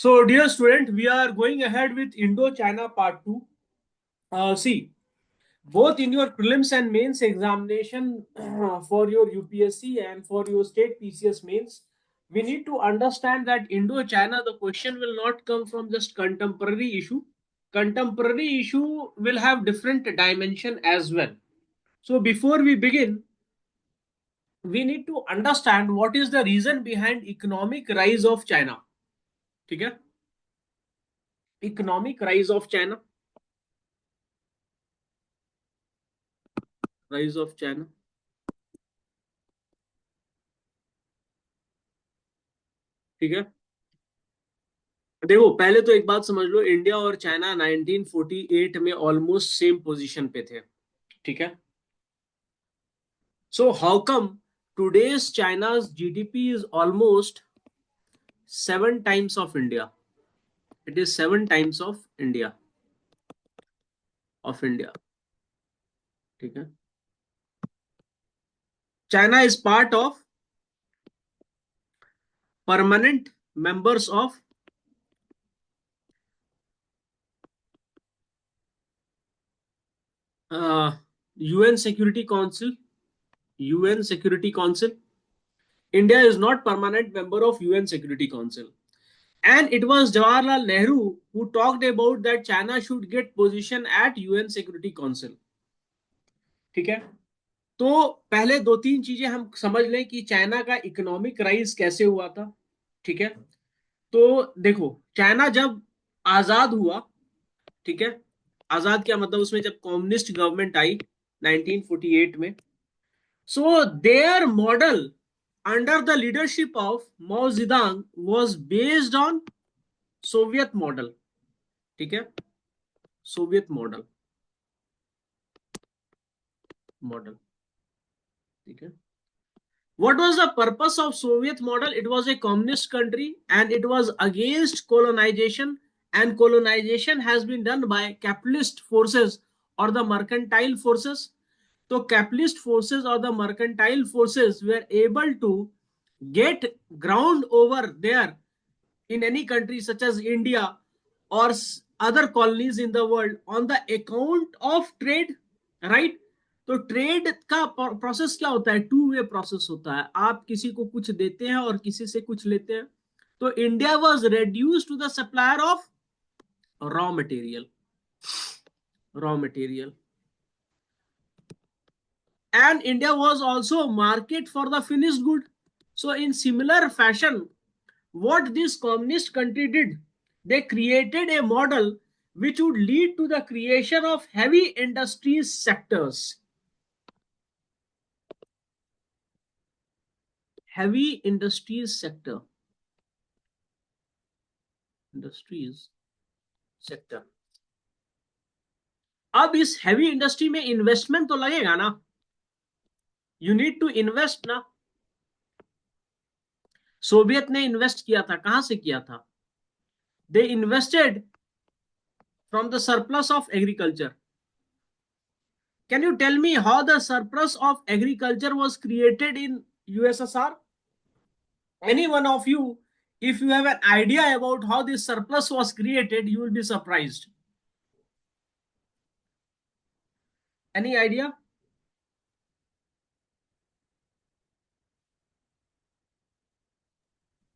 So, dear student, we are going ahead with Indo-China Part 2. See, both in your prelims and mains examination for your UPSC and for your state PCS mains, we need to understand that Indo-China, the question will not come from just contemporary issue. Contemporary issue will have different dimension as well. So, before we begin, we need to understand what is the reason behind economic rise of China. Okay? Economic rise of China. Rise of China. ठीक है, देखो पहले तो एक बात समझ लो, India और China 1948 में ऑलमोस्ट सेम पोजीशन पे थे. ठीक है, so how come today's China's GDP is almost 7 times of India. It is 7 times of India. ठीक है, China is part of permanent members of UN security council. UN security council. India is not permanent member of UN Security Council. And it was Jawaharlal Nehru who talked about that China should get position at UN Security Council. ठीक है, तो पहले दो तीन चीजें हम समझ लें कि चाइना का इकोनॉमिक राइज कैसे हुआ था. ठीक है, तो देखो चाइना जब आजाद हुआ, ठीक है, आजाद क्या मतलब, उसमें जब कम्युनिस्ट गवर्नमेंट आई 1948 में, so their model under the leadership of Mao Zedong was based on Soviet model. ठीक है, सोवियत मॉडल. ठीक है, what was the purpose of Soviet model? It was a communist country and it was against colonization, and colonization has been done by capitalist forces or the mercantile forces. So capitalist forces or the mercantile forces were able to get ground over there in any country such as India or other colonies in the world on the account of trade, right? तो trade का process क्या होता है, two way process होता है. आप किसी को कुछ देते हैं और किसी से कुछ लेते हैं. तो India was reduced to the supplier of raw material. Raw material. And India was also market for the finished good. So in similar fashion, what this communist country did, they created a model which would lead to the creation of heavy industries sectors. Heavy industries sector. Industries sector. अब इस heavy industry में investment तो लगेगा ना. You need to invest ना. Soviet ने invest किया था, कहां से किया था? दे invested from the surplus of agriculture. Can you tell me how the surplus of agriculture was created in USSR? Any one of you, if you have an idea about how this surplus was created, you will be surprised. Any idea?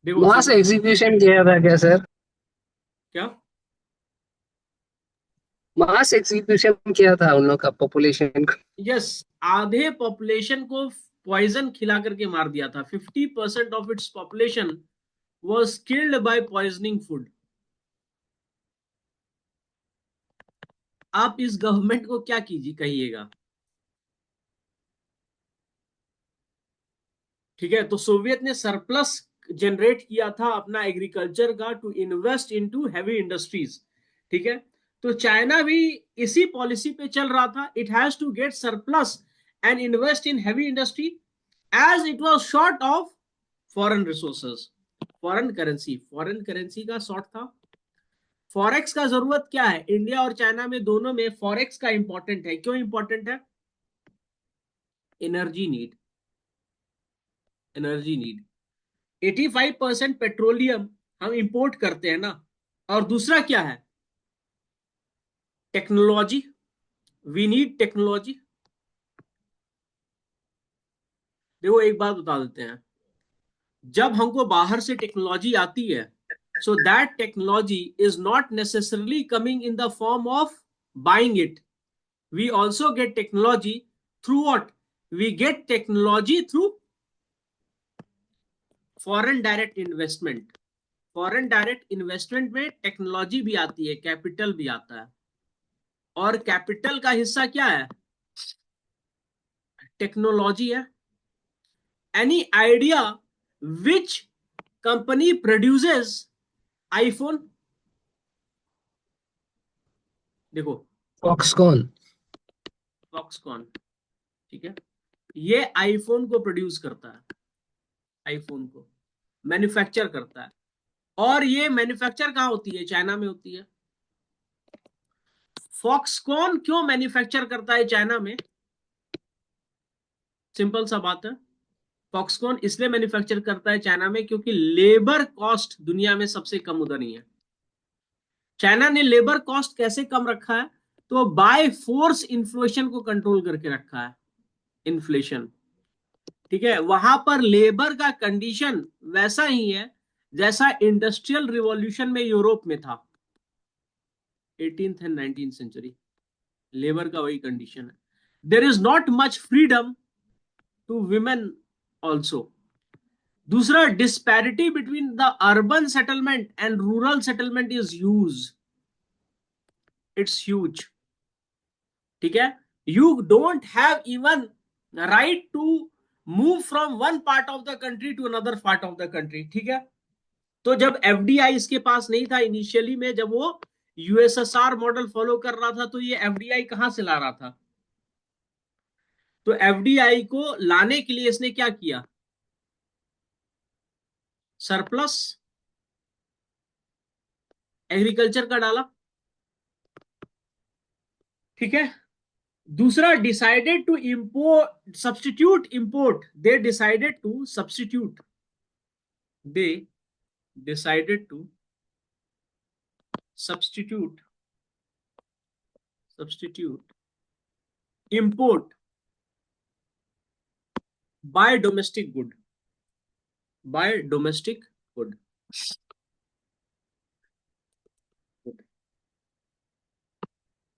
Mass execution किया था क्या sir? क्या? मास execution किया था उन लोग का population को. यस, आधे पॉपुलेशन को पॉइजन खिला करके मार दिया था. 50% of its population was killed by poisoning food. आप इस गवर्नमेंट को क्या कीजिए कहिएगा. ठीक है, तो सोवियत ने सरप्लस जनरेट किया था अपना एग्रीकल्चर का to invest into heavy industries. ठीक है, तो चाइना भी इसी पॉलिसी पे चल रहा था. It has to get surplus and invest in heavy industry as it was short of foreign resources. Foreign currency का शॉर्ट था. फॉरेक्स का जरूरत क्या है, इंडिया और चाइना में दोनों में फॉरेक्स का इंपॉर्टेंट है. क्यों इंपॉर्टेंट है? Energy need. Energy need. 85% petroleum हम इंपोर्ट करते हैं ना। और दूसरा क्या है? टेक्नोलॉजी। We need technology. देखो एक बात बता देते हैं, जब हमको बाहर से टेक्नोलॉजी आती है, so that technology is not necessarily coming in the form of buying it. We also get technology through what? We get technology through foreign direct investment. Foreign direct investment में टेक्नोलॉजी भी आती है, capital भी आता है। और capital का हिस्सा क्या है? टेक्नोलॉजी है। Any idea which company produces iPhone? देखो, फॉक्सकॉन। फॉक्सकॉन, ठीक है, ये आईफोन को प्रोड्यूस करता है, आईफोन को मैन्युफैक्चर करता है। और ये मैन्युफैक्चर कहाँ होती है? चाइना में होती है। फॉक्सकॉन क्यों मैन्युफैक्चर करता है चाइना में? सिंपल सा बात है। फॉक्सकॉन इसलिए मैन्युफैक्चर करता है चाइना में क्योंकि लेबर कॉस्ट दुनिया में सबसे कम उधर ही है। चाइना ने लेबर कॉस्ट कैसे कम रखा है? तो बाय फोर्स इन्फ्लेशन को कंट्रोल करके रखा है। इन्फ्लेशन, ठीक है, वहां पर लेबर का कंडीशन वैसा ही है जैसा इंडस्ट्रियल रिवॉल्यूशन में यूरोप में था, 18th and 19th century. Labour का वही कंडीशन है। There is not much freedom to women also. दूसरा, disparity between the urban settlement and rural settlement is huge. It's huge, ठीक है। You don't have even right to move from one part of the country to another part of the country, ठीक है। तो जब FDI इसके पास नहीं था initially में, जब वो यूएसएसआर मॉडल फॉलो कर रहा था, तो ये एफडीआई कहां से ला रहा था? तो एफडीआई को लाने के लिए इसने क्या किया? सरप्लस एग्रीकल्चर का डाला, ठीक है। दूसरा, decided to import, substitute import. They decided to substitute, they decided to substitute, substitute import by domestic good, by domestic good,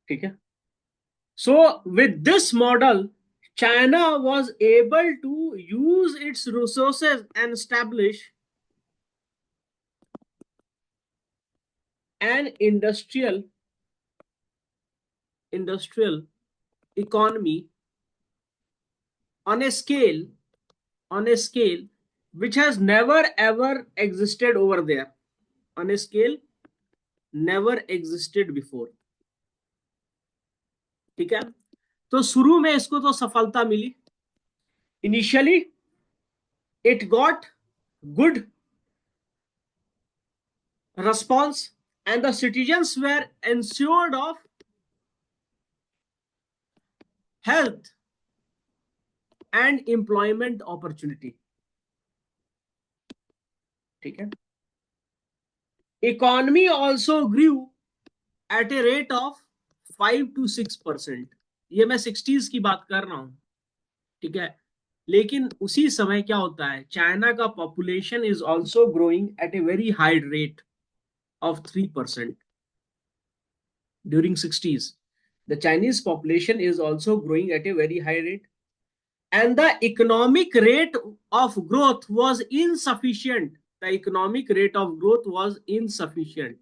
ठीक है। So with this model, China was able to use its resources and establish an industrial economy on a scale, on a scale which has never ever existed over there, on a scale never existed before, ठीक है। तो शुरू में इसको तो सफलता मिली। Initially it got good response and the citizens were ensured of health and employment opportunity, ठीक है। Economy also grew at a rate of 5 to 6%। ये मैं 60s की बात कर रहा हूं, ठीक है। लेकिन उसी समय क्या होता है, चाइना का population is also growing at a very high rate of 3%। During 60s the Chinese population is also growing at a very high rate, and the economic rate of growth was insufficient. The economic rate of growth was insufficient.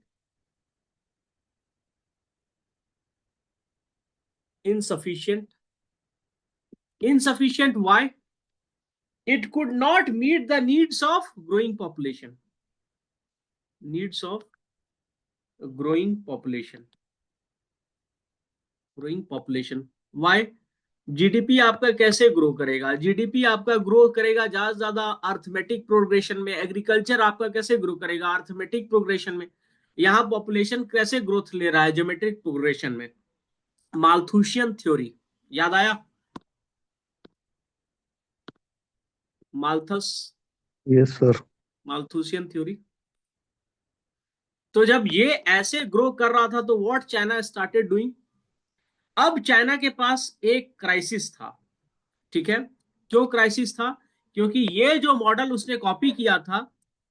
Insufficient. Insufficient, why? It could not meet the needs of growing population. Needs of growing population. Growing population, why? GDP आपका कैसे grow करेगा? GDP आपका grow करेगा ज्यादा से ज्यादा arithmetic progression में। Agriculture आपका कैसे ग्रो करेगा? अर्थमेटिक प्रोग्रेशन में। यहाँ पॉपुलेशन कैसे ग्रोथ ले रहा है? ज्योमेट्रिक प्रोग्रेशन में। माल्थुसियन थ्योरी याद आया? Malthus, yes sir. Malthusian theory, तो जब ये ऐसे ग्रो कर रहा था तो व्हाट चाइना स्टार्टेड डूइंग, अब चाइना के पास एक क्राइसिस था। ठीक है, क्यों क्राइसिस था? क्योंकि ये जो मॉडल उसने कॉपी किया था,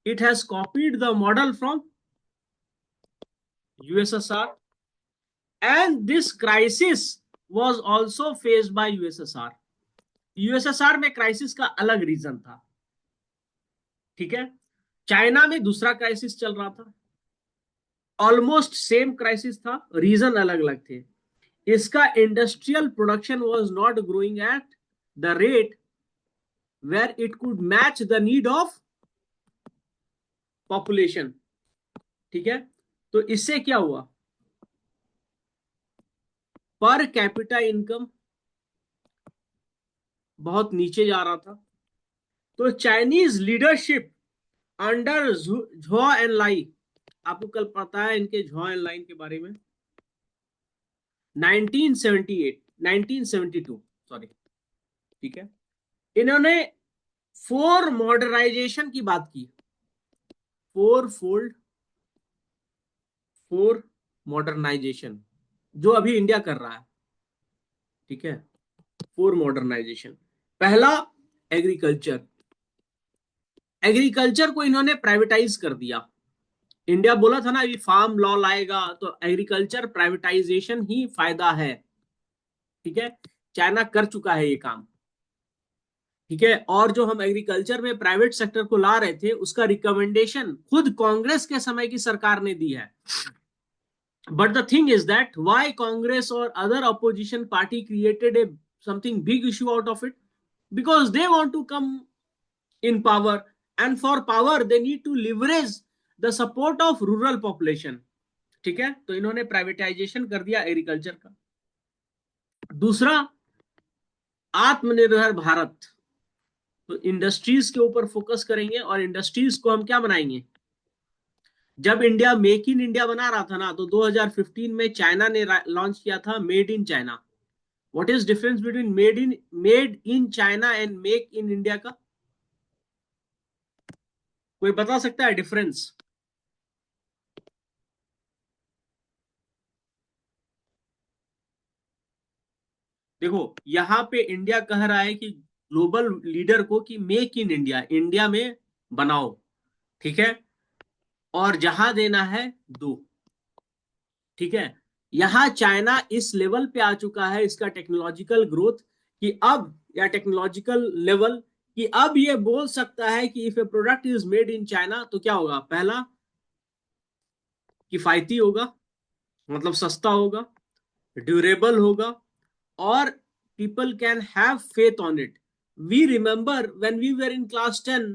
it has copied the model from USSR, and this crisis was also faced by USSR. USSR में क्राइसिस का अलग रीजन था। ठीक है, चाइना में दूसरा क्राइसिस चल रहा था, ऑलमोस्ट सेम क्राइसिस था, रीजन अलग अलग थे। इसका industrial production was not growing at the rate where it could match the need of population. ठीक है, तो इससे क्या हुआ, पर कैपिटा इनकम बहुत नीचे जा रहा था। तो चाइनीज लीडरशिप अंडर झो एंड लाई, आपको कल पता है इनके झो एंड लाइन के बारे में, 1978 1972 सॉरी। ठीक है, इन्होंने फोर मॉडर्नाइजेशन की बात की, फोर मॉडर्नाइजेशन जो अभी इंडिया कर रहा है। ठीक है, फोर मॉडर्नाइजेशन। पहला, एग्रीकल्चर। एग्रीकल्चर को इन्होंने प्राइवेटाइज कर दिया। इंडिया बोला था ना अभी फार्म लॉ लाएगा, तो एग्रीकल्चर प्राइवेटाइजेशन ही फायदा है। ठीक है, चाइना कर चुका है ये काम। ठीक है, और जो हम एग्रीकल्चर में प्राइवेट सेक्टर को ला रहे थे उसका रिकमेंडेशन खुद कांग्रेस के समय की सरकार ने दी है। But the thing is that why Congress or other opposition party created a something big issue out of it? Because they want to come in power, and for power they need to leverage the support of rural population. ठीक है, तो इन्होंने privatisation कर दिया agriculture का। दूसरा, आत्मनिर्भर भारत। तो इंडस्ट्रीज के ऊपर फोकस करेंगे, और इंडस्ट्रीज को हम क्या बनाएंगे, जब इंडिया मेक इन इंडिया बना रहा था ना, तो 2015 में चाइना ने लॉन्च किया था made in China. What is difference between made in China and make in India का? कोई बता सकता है डिफरेंस? देखो, यहां पे इंडिया कह रहा है कि ग्लोबल लीडर को कि मेक इन इंडिया, इंडिया में बनाओ। ठीक है, और जहां देना है दो। ठीक है, यहां चाइना इस लेवल पे आ चुका है, इसका टेक्नोलॉजिकल ग्रोथ, कि अब, या टेक्नोलॉजिकल लेवल, कि अब ये बोल सकता है कि if A product is made in China तो क्या होगा, पहला किफायती होगा, मतलब सस्ता होगा, ड्यूरेबल होगा, और people can have faith on it. We remember when we were in class 10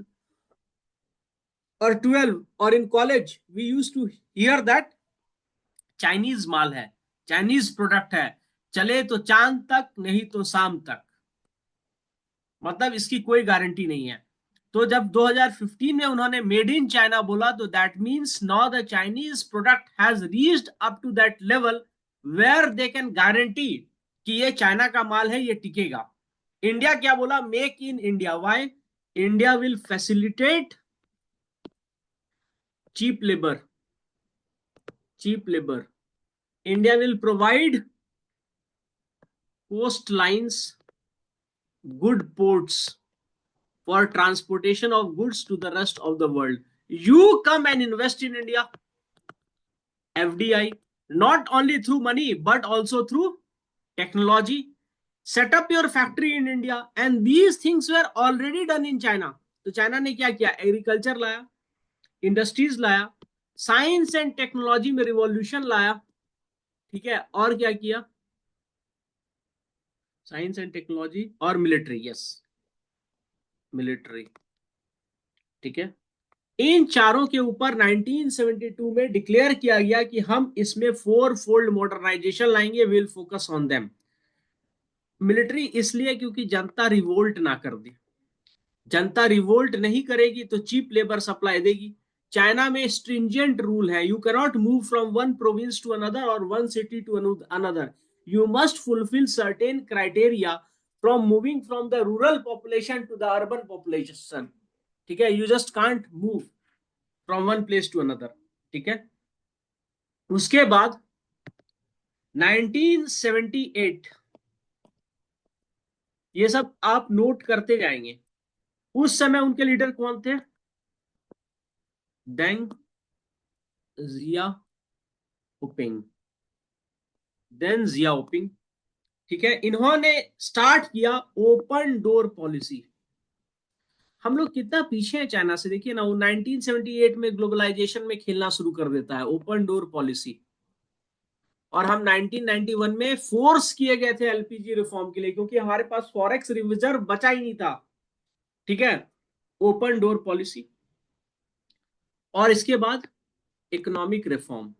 or 12 or in college, we used to hear that Chinese माल है, चाइनीज प्रोडक्ट है, चले तो चांद तक नहीं तो शाम तक, मतलब इसकी कोई गारंटी नहीं है। तो जब 2015 में उन्होंने मेड इन चाइना बोला, तो that means now the Chinese product has reached up to that level where they can guarantee कि ये चाइना का माल है, ये टिकेगा। इंडिया क्या बोला, make in India. Why? India will facilitate cheap labour, cheap labour. India will provide coastlines, good ports for transportation of goods to the rest of the world. You come and invest in India, FDI, not only through money but also through technology. Set up your factory in India, and these things were already done in China. तो China ने क्या किया, agriculture लाया, industries लाया, science and technology में revolution लाया। ठीक है, और क्या किया, साइंस एंड टेक्नोलॉजी और मिलिट्री, यस, मिलिट्री। ठीक है, इन चारों के ऊपर 1972 में डिक्लेयर किया गया कि हम इसमें फोर फोल्ड मॉडर्नाइजेशन लाएंगे, will focus on them. Military इसलिए क्योंकि जनता रिवोल्ट ना कर दे, जनता रिवोल्ट नहीं करेगी तो चीप लेबर सप्लाई देगी। चाइना में स्ट्रिंजेंट रूल है, you cannot move from one province to another और one city to another, you must fulfil certain criteria from moving from the rural population to the urban population. ठीक है, you just can't move from one place to another. ठीक है, उसके बाद 1978, ये सब आप नोट करते जाएंगे। उस समय उनके लीडर कौन थे? Deng Xiaoping, Deng Xiaoping. ठीक है, इन्होंने स्टार्ट किया ओपन डोर पॉलिसी। हम लोग कितना पीछे हैं चाइना से, देखिए ना, वो 1978 में ग्लोबलाइजेशन में खेलना शुरू कर देता है, ओपन डोर पॉलिसी। और हम 1991 में फोर्स किए गए थे एलपीजी रिफॉर्म के लिए, क्योंकि हमारे पास फॉरेक्स रिजर्व बचा ही नहीं था। ठीक है, ओपन डोर पॉलिसी। और इसके बाद इकोनॉमिक रिफॉर्म,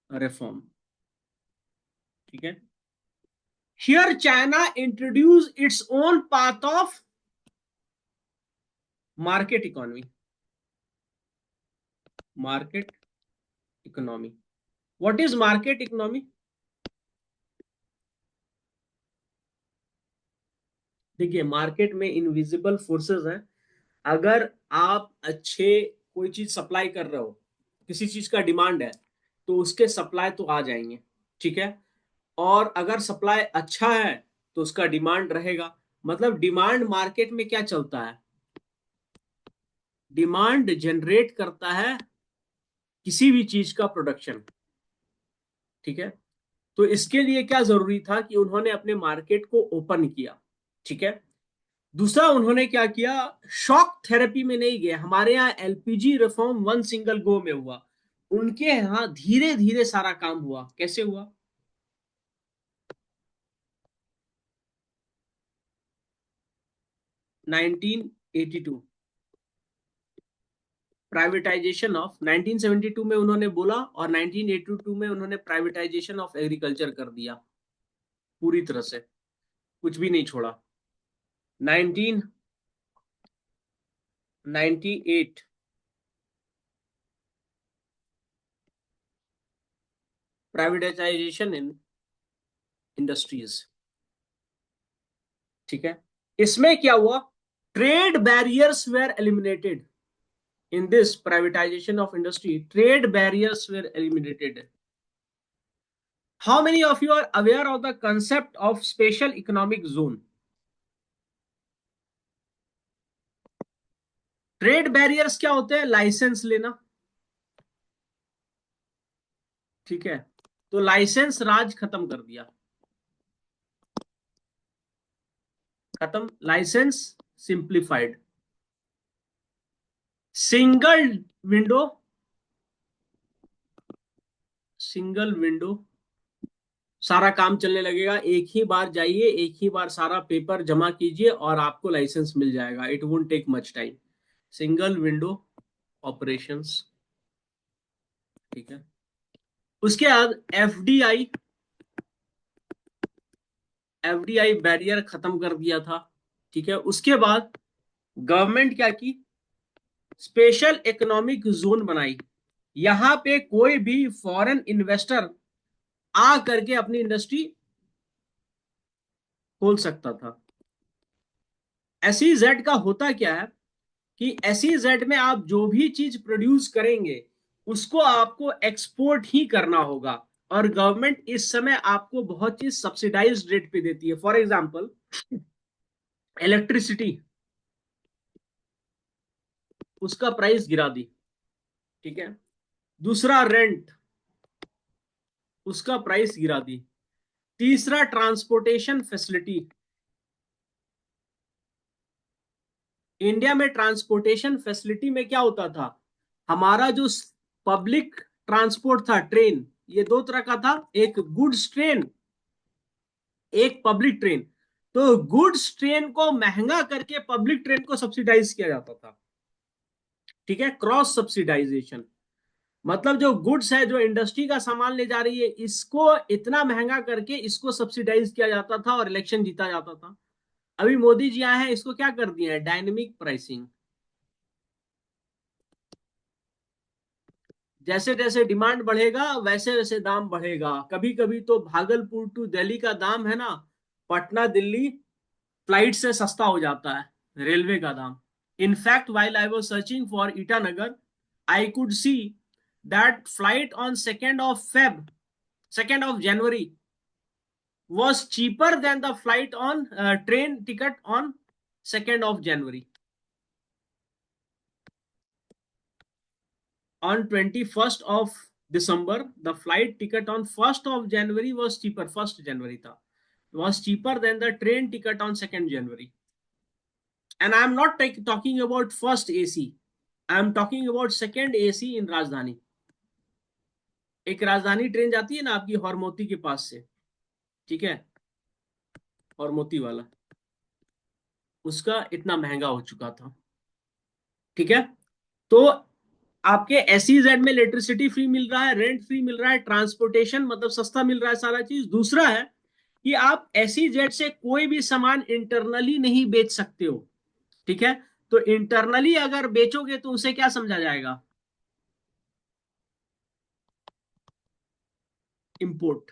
रिफॉर्म। ठीक है, here China introduce its own path of market economy, market economy. What is market economy? देखिए, मार्केट में इनविजिबल फोर्सेस हैं। अगर आप अच्छे कोई चीज सप्लाई कर रहे हो, किसी चीज का डिमांड है, तो उसके सप्लाई तो आ जाएंगे। ठीक है, और अगर सप्लाई अच्छा है तो उसका डिमांड रहेगा। मतलब डिमांड मार्केट में क्या चलता है? डिमांड जनरेट करता है किसी भी चीज का प्रोडक्शन। ठीक है, तो इसके लिए क्या जरूरी था कि उन्होंने अपने मार्केट को ओपन किया। ठीक है, दूसरा उन्होंने क्या किया, शॉक थेरेपी में नहीं गए। हमारे यहाँ LPG reform one single go में हुआ, उनके यहाँ धीरे धीरे सारा काम हुआ। कैसे हुआ? 1982 प्राइवेटाइजेशन ऑफ, 1972 में उन्होंने बोला और 1982 में उन्होंने प्राइवेटाइजेशन ऑफ एग्रीकल्चर कर दिया पूरी तरह से, कुछ भी नहीं छोड़ा। 1998 प्राइवेटाइजेशन इन इंडस्ट्रीज। ठीक है, इसमें क्या हुआ, trade barriers were eliminated. In this privatization of industry, trade barriers were eliminated. How many of you are aware of the concept of special economic zone? Trade barriers क्या होते हैं? लाइसेंस लेना। ठीक है, तो लाइसेंस राज खत्म कर दिया, खत्म। Licence simplified, single window, single window, सारा काम चलने लगेगा। एक ही बार जाइए, एक ही बार सारा पेपर जमा कीजिए और आपको लाइसेंस मिल जाएगा। It won't take much time. Single window operations. ठीक है, उसके बाद एफडीआई, एफडीआई बैरियर खत्म कर दिया था। ठीक है, उसके बाद गवर्नमेंट क्या की, स्पेशल इकोनॉमिक जोन बनाई। यहां पे कोई भी फॉरेन इन्वेस्टर आ करके अपनी इंडस्ट्री खोल सकता था। एसईजेड का होता क्या है कि एसईजेड में आप जो भी चीज प्रोड्यूस करेंगे उसको आपको एक्सपोर्ट ही करना होगा, और गवर्नमेंट इस समय आपको बहुत चीज सब्सिडाइज्ड रेट पे देती है। फॉर एग्जांपल, इलेक्ट्रिसिटी, उसका प्राइस गिरा दी। ठीक है, दूसरा रेंट, उसका प्राइस गिरा दी। तीसरा ट्रांसपोर्टेशन फैसिलिटी, इंडिया में ट्रांसपोर्टेशन फैसिलिटी में क्या होता था, हमारा जो पब्लिक ट्रांसपोर्ट था, ट्रेन, ये दो तरह का था, एक गुड्स ट्रेन, एक पब्लिक ट्रेन। तो गुड्स ट्रेन को महंगा करके पब्लिक ट्रेन को सब्सिडाइज किया जाता था। ठीक है, क्रॉस सब्सिडाइजेशन। मतलब जो गुड्स है, जो इंडस्ट्री का सामान ले जा रही है, इसको इतना महंगा करके इसको सब्सिडाइज किया जाता था और इलेक्शन जीता जाता था। अभी मोदी जी आए हैं, इसको क्या कर दिया है, डायनेमिक प्राइसिंग। जैसे जैसे डिमांड बढ़ेगा वैसे वैसे दाम बढ़ेगा। कभी कभी तो भागलपुर टू दिल्ली का दाम है ना, पटना दिल्ली फ्लाइट से सस्ता हो जाता है, रेलवे का दाम। In fact while I was searching for Itanagar, I could see that flight on 2nd of January was cheaper than the flight on train ticket on 2nd of January. On 21st of December, the flight ticket on 1st of January was cheaper. 1st January था, was cheaper than the train ticket on 2nd January. And I am not talking about first AC. I am talking about second AC in राजधानी. एक राजधानी train जाती है ना आपकी हरमोती के पास से, ठीक है, हरमोती वाला, उसका इतना महंगा हो चुका था, ठीक है। तो आपके SEZ में इलेक्ट्रिसिटी फ्री मिल रहा है, रेंट फ्री मिल रहा है, ट्रांसपोर्टेशन मतलब सस्ता मिल रहा है, सारा चीज। दूसरा है कि आप SEZ से कोई भी सामान इंटरनली नहीं बेच सकते हो, ठीक है। तो इंटरनली अगर बेचोगे तो उसे क्या समझा जाएगा? इंपोर्ट,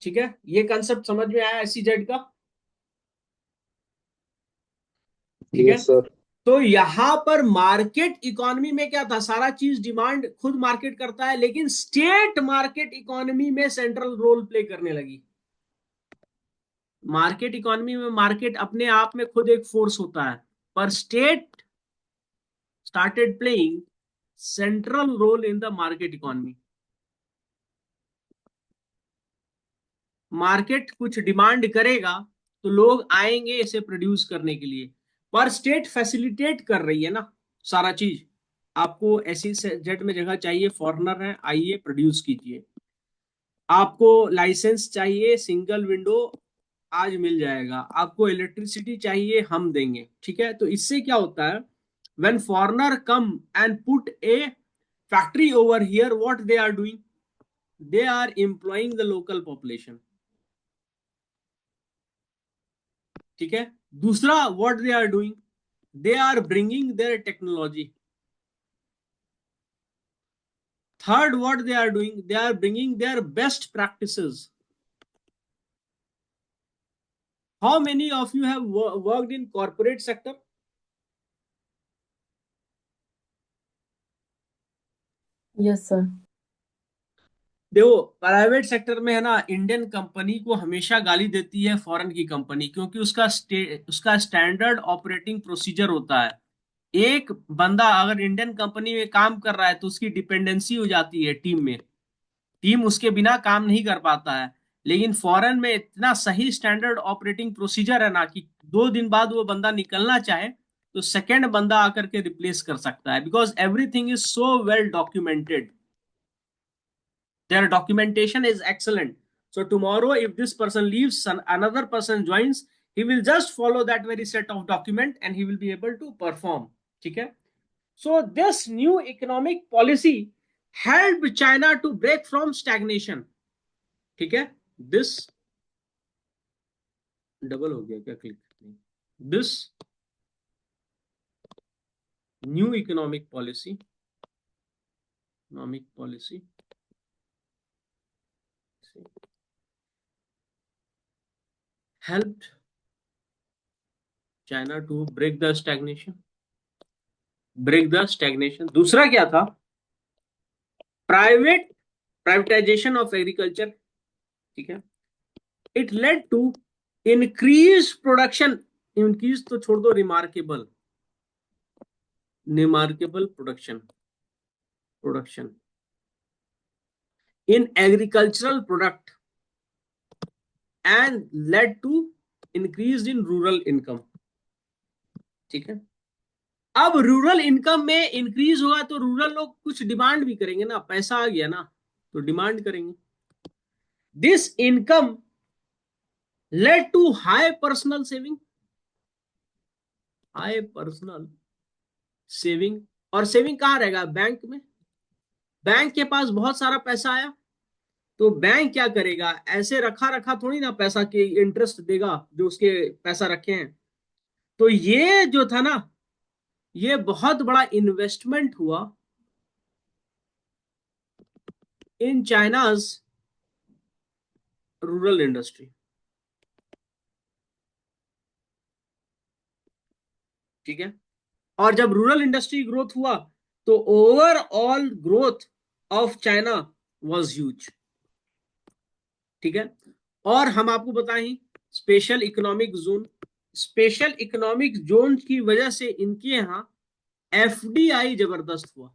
ठीक है। ये कंसेप्ट समझ में आया SEZ का? ठीक है। Yes sir. तो यहां पर मार्केट इकोनॉमी में क्या था, सारा चीज डिमांड खुद मार्केट करता है, लेकिन स्टेट मार्केट इकोनॉमी में सेंट्रल रोल प्ले करने लगी। मार्केट इकोनॉमी में मार्केट अपने आप में खुद एक फोर्स होता है, पर state started playing central role in the market economy. Market कुछ डिमांड करेगा तो लोग आएंगे इसे प्रोड्यूस करने के लिए, पर स्टेट फैसिलिटेट कर रही है ना सारा चीज। आपको SEZ में जगह चाहिए, फॉरेनर है, आइए प्रोड्यूस कीजिए। आपको लाइसेंस चाहिए, सिंगल विंडो आज मिल जाएगा। आपको इलेक्ट्रिसिटी चाहिए, हम देंगे, ठीक है। तो इससे क्या होता है, when foreigner come and put a factory over here, what they are doing, they are employing the local population, ठीक है। दूसरा what they are doing, they are bringing their technology. Third what they are doing, they are bringing their best practices. How many of you have worked in corporate sector? Yes, sir. देखो, private sector में है ना, Indian company को हमेशा गाली देती है foreign की कंपनी, क्योंकि उसका स्टैंडर्ड ऑपरेटिंग प्रोसीजर होता है। एक बंदा अगर इंडियन कंपनी में काम कर रहा है तो उसकी डिपेंडेंसी हो जाती है टीम में, टीम उसके बिना काम नहीं कर पाता है। लेकिन फॉरेन में इतना सही स्टैंडर्ड ऑपरेटिंग प्रोसीजर है ना कि 2 दिन बाद वो बंदा निकलना चाहे तो सेकेंड बंदा आकर के रिप्लेस कर सकता है, because everything is so well documented, their documentation is excellent. So tomorrow if this person leaves, another person joins, he will just follow that very set of document and he will be able to perform, ठीक है। So this new economic policy helped China to break from stagnation, ठीक है। this double हो गया क्या, click, this new economic policy helped China to break the stagnation. दूसरा क्या था, प्राइवेटाइजेशन ऑफ एग्रीकल्चर, ठीक है। It led to increase production, increase तो छोड़ दो, remarkable production in agricultural product and led to increase in rural income, ठीक है। अब रूरल इनकम में इंक्रीज होगा तो रूरल लोग कुछ डिमांड भी करेंगे ना, पैसा आ गया ना तो डिमांड करेंगे। This income led to high personal saving, और सेविंग कहाँ रहेगा, बैंक में। बैंक के पास बहुत सारा पैसा आया तो बैंक क्या करेगा, ऐसे रखा रखा थोड़ी ना पैसा के इंटरेस्ट देगा जो उसके पैसा रखे हैं। तो ये जो था ना, ये बहुत बड़ा इन्वेस्टमेंट हुआ इन चाइनाज रूरल इंडस्ट्री, ठीक है। और जब रूरल इंडस्ट्री ग्रोथ हुआ तो overall growth of China was huge. ठीक है, और हम आपको बताएं special economic zone, special economic zone की वजह से इनके यहां एफडीआई जबरदस्त हुआ,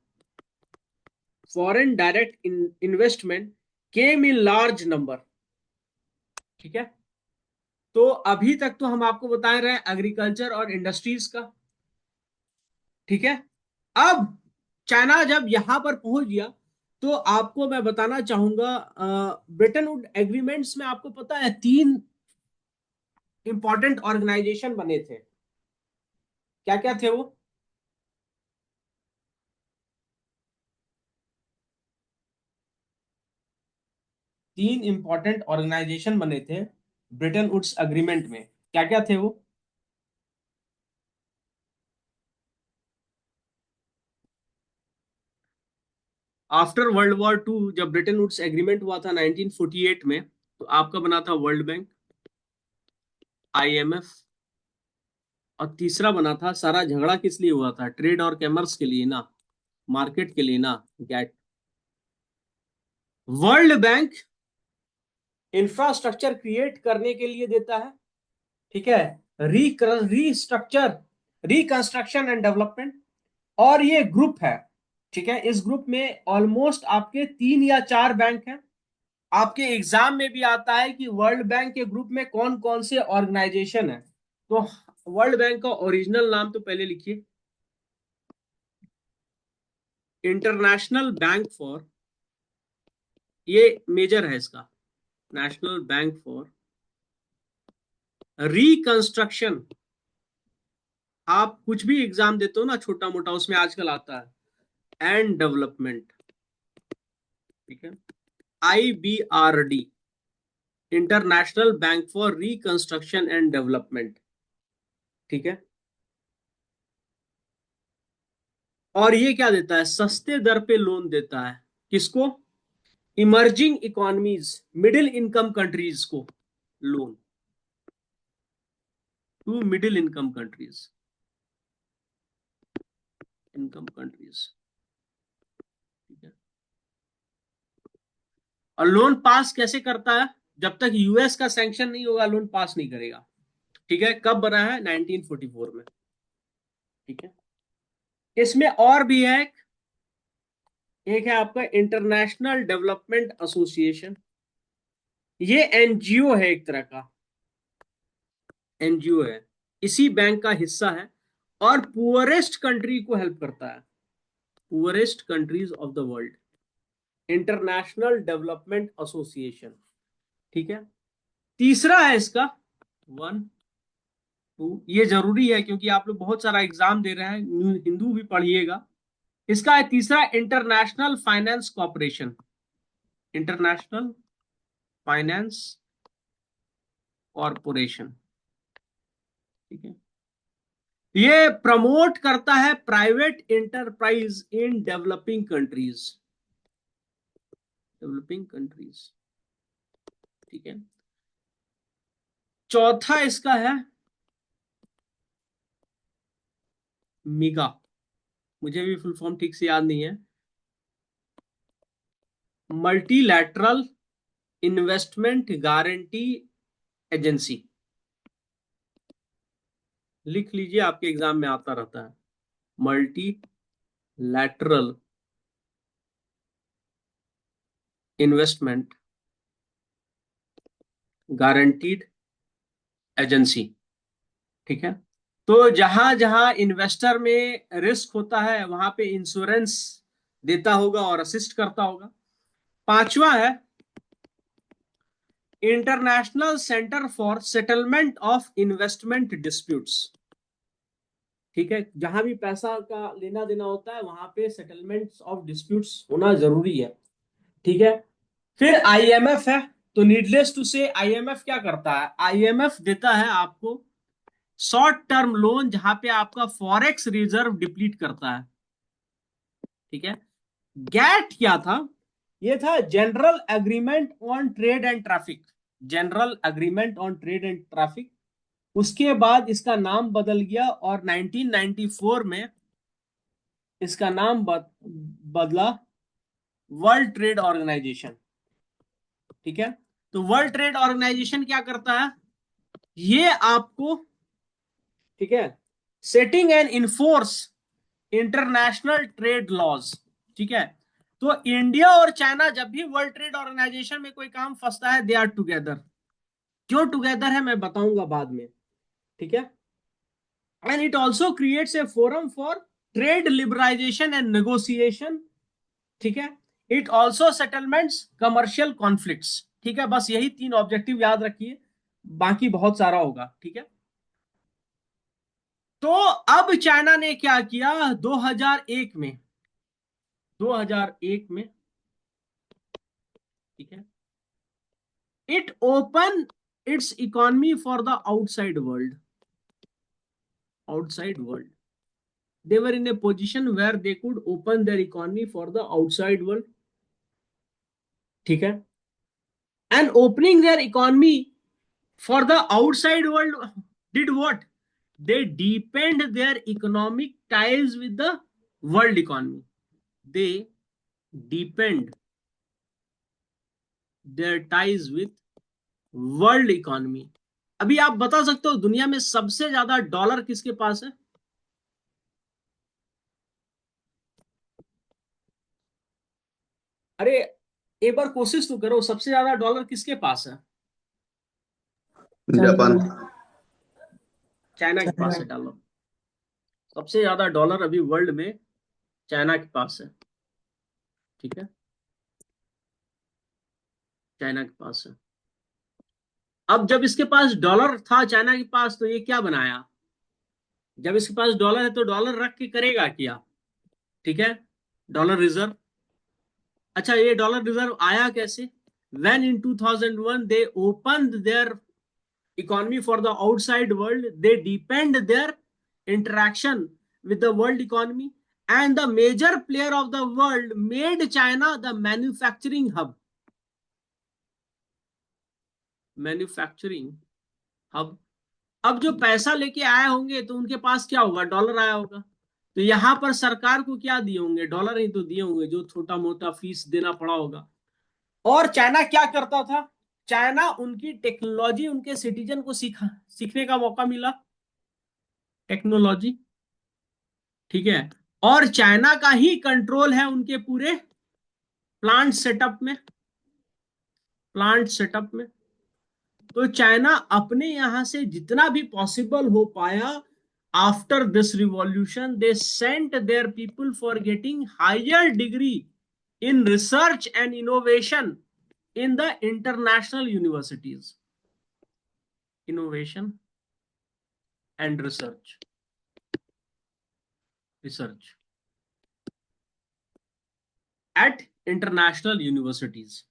foreign direct investment came in large number. ठीक है, तो अभी तक तो हम आपको बता रहे हैं एग्रीकल्चर और इंडस्ट्रीज का। ठीक है, अब चाइना जब यहां पर पहुंच गया तो आपको मैं बताना चाहूंगा ब्रिटेन वुड एग्रीमेंट्स में आपको पता है 3 इंपॉर्टेंट ऑर्गेनाइजेशन बने थे। क्या क्या थे वो? तीन इंपॉर्टेंट ऑर्गेनाइजेशन बने थे ब्रिटेन वुड्स अग्रीमेंट में। क्या क्या थे वो? आफ्टर वर्ल्ड वॉर टू जब ब्रिटेन वुड्स एग्रीमेंट हुआ था 1948 में, तो आपका बना था वर्ल्ड बैंक, आईएमएफ, और तीसरा बना था, सारा झगड़ा किस लिए हुआ था? ट्रेड और कॉमर्स के लिए ना, मार्केट के लिए ना, GATT. World Bank infrastructure create करने के लिए देता है। ठीक है, रीस्ट्रक्चर, रिकंस्ट्रक्शन एंड डेवलपमेंट, और ये ग्रुप है। ठीक है, इस ग्रुप में ऑलमोस्ट आपके 3 या 4 बैंक हैं। आपके एग्जाम में भी आता है कि वर्ल्ड बैंक के ग्रुप में कौन कौन से ऑर्गेनाइजेशन है। तो वर्ल्ड बैंक का ओरिजिनल नाम तो पहले लिखिए, इंटरनेशनल बैंक फॉर, ये मेजर है इसका, नेशनल बैंक फॉर रिकंस्ट्रक्शन। आप कुछ भी एग्जाम देते हो ना छोटा मोटा, उसमें आजकल आता है, एंड डेवलपमेंट। ठीक है, IBRD, international bank for reconstruction and development. ठीक है, और ये क्या देता है? सस्ते दर पे लोन देता है। किसको? Emerging economies, middle income countries को loan, to middle income countries, income countries. ठीक है, और लोन पास कैसे करता है? जब तक यूएस का सैंक्शन नहीं होगा लोन पास नहीं करेगा। ठीक है, कब बना है? 1944 में। ठीक है, इसमें और भी है, एक है आपका इंटरनेशनल डेवलपमेंट एसोसिएशन। ये एनजीओ है, एक तरह का एनजीओ है, इसी बैंक का हिस्सा है, और पुअरेस्ट कंट्री को हेल्प करता है, poorest countries of the world, international development association. ठीक है, तीसरा है इसका 1 2, ये जरूरी है क्योंकि आप लोग बहुत सारा एग्जाम दे रहे हैं, हिंदू भी पढ़िएगा। इसका है तीसरा, international finance corporation, international finance corporation. ठीक है, ये प्रमोट करता है private enterprise in developing countries, developing countries. ठीक है, चौथा इसका है मिगा, मुझे भी फुल फॉर्म ठीक से याद नहीं है, मल्टीलैटरल इन्वेस्टमेंट गारंटी एजेंसी। लिख लीजिए, आपके एग्जाम में आता रहता है, multi lateral investment guaranteed agency. ठीक है, तो जहां जहां इन्वेस्टर में रिस्क होता है वहां पे इंश्योरेंस देता होगा और असिस्ट करता होगा। पांचवा है international centre for settlement of investment disputes. ठीक है, जहां भी पैसा का लेना देना होता है वहां पे सेटलमेंट ऑफ डिस्प्यूट्स होना जरूरी है। ठीक है, फिर आईएमएफ है। तो नीडलेस टू से आईएमएफ क्या करता है? आईएमएफ देता है आपको शॉर्ट टर्म लोन जहां पे आपका फॉरेक्स रिजर्व डिप्लीट करता है। ठीक है, गैट क्या था? ये था general agreement on trade and traffic, general agreement on trade and traffic. उसके बाद इसका नाम बदल गया और 1994 में इसका नाम बदला वर्ल्ड ट्रेड ऑर्गेनाइजेशन। ठीक है, तो वर्ल्ड ट्रेड ऑर्गेनाइजेशन क्या करता है, ये आपको, ठीक है, setting and enforce international trade laws. ठीक है, तो इंडिया और चाइना जब भी वर्ल्ड ट्रेड ऑर्गेनाइजेशन में कोई काम फंसता है, दे आर टुगेदर। क्यों टुगेदर है मैं बताऊंगा बाद में। ठीक है, and it also creates a forum for trade liberalisation and negotiation. ठीक है, it also settlements commercial conflicts. ठीक है, बस यही 3 ऑब्जेक्टिव याद रखिए, बाकी बहुत सारा होगा। ठीक है, तो अब चाइना ने क्या किया 2001 में, 2001 में, ठीक है, it open it's economy for the outside world. Outside world, they were in a position where they could open their economy for the outside world. ठीक है, and opening their economy for the outside world did what, they deepened their economic ties with the world economy. They deepened their ties with world economy. अभी आप बता सकते हो दुनिया में सबसे ज्यादा डॉलर किसके पास है? अरे एक बार कोशिश तो करो, सबसे ज्यादा डॉलर किसके पास है? जापान। चाइना के पास है डॉलर। सबसे ज्यादा डॉलर अभी वर्ल्ड में चाइना के पास है। ठीक है, चाइना के पास है। अब जब इसके पास डॉलर था चाइना के पास, तो ये क्या बनाया, जब इसके पास डॉलर है तो डॉलर रख के करेगा क्या? ठीक है, डॉलर रिजर्व। अच्छा, ये डॉलर रिजर्व आया कैसे? When in 2001 they opened their economy for the outside world, they deepened their interaction with the world economy, and the major player of the world made China the manufacturing hub. Manufacturing hub. अब जो पैसा लेके आए होंगे तो उनके पास क्या होगा, डॉलर आया होगा, तो यहां पर सरकार को क्या दिए होंगे, डॉलर ही तो दिए होंगे, जो छोटा मोटा फीस देना पड़ा होगा। और चाइना क्या करता था, चाइना उनकी टेक्नोलॉजी उनके सिटीजन को सीखने का मौका मिला, टेक्नोलॉजी। ठीक है, और चाइना का ही कंट्रोल है उनके पूरे प्लांट सेटअप में, प्लांट सेटअप में। तो चाइना अपने यहां से जितना भी पॉसिबल हो पाया, after this revolution they sent their people for getting higher degree in research and innovation in the international universities. Innovation and research, research at international universities.